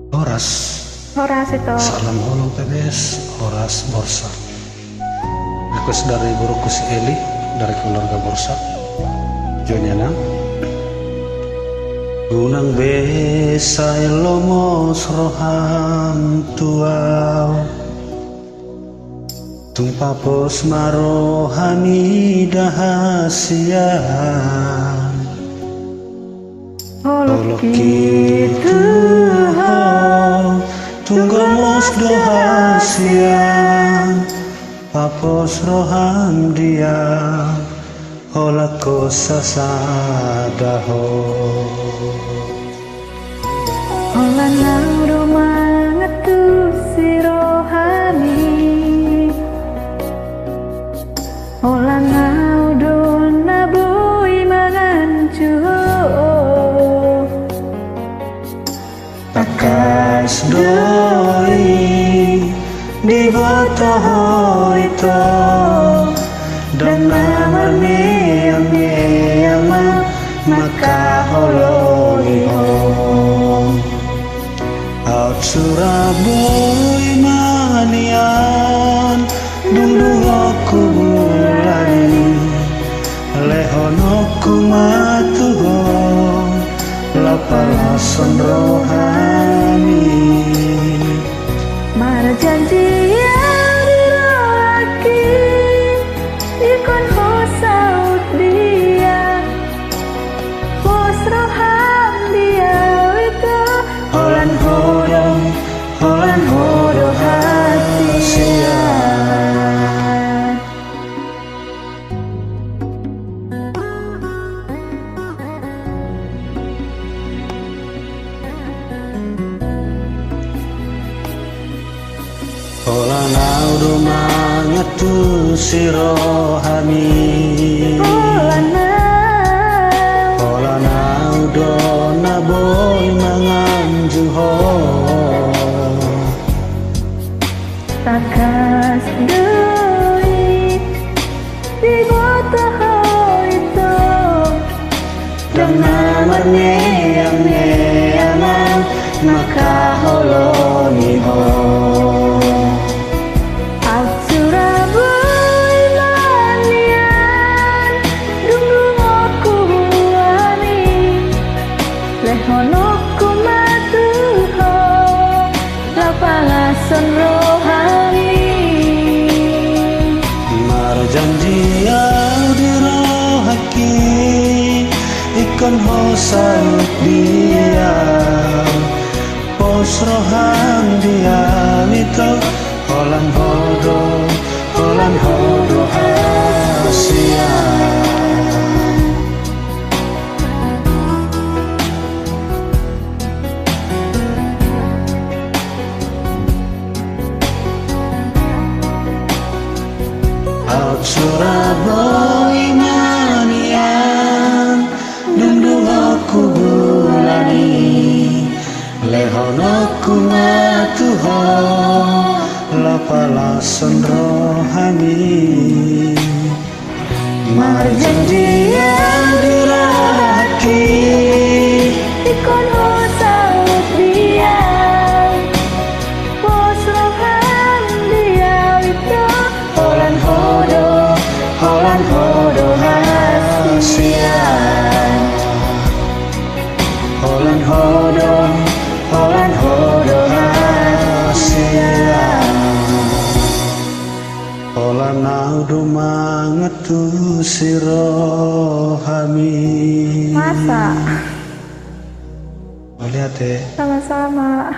Horas. Horas itu. Salam holong TBS, Horas Borsa. Request dari buruku si Eli, dari keluarga Borsa. Jonyana. Gunang besa elomos roham tuau. Tumpapos marohani dahasian. Holok kitu tunggamos dohasian. Papos roham dia holako sasadaho. Olanang rumangatu si rohani. Olanang dona boy mangancuho. Takas doi di botoh itu dan namane yang maka holoniho out Suraboy manian dulu aku bulani lehonoku matuho lapalason rohani Marjanji yang dirohaki ikon hosaut dia bos roham dia itu holan hodong hasian. Holan audo mangatu si rohami. Holan audo naboy manganjuho. Takas doi di botoh itu Dan namanya yang maka holoniho. Out Suraboy manian dulu aku buani lehonoku matuho lapalason rohani Marjanji yang dirohaki ikon hosaut dia pos roham dia itu holan hodo hasian. Out Suraboy manian dundung aku bulani lehonoku matuho lapalason rohani marjanji yang dirahaki ikon hosaut dia bos roham dia itu holan hodo hasian. Holan hodo hasian. Holan audo mangetu si rohami. masa Lihat deh. sama-sama.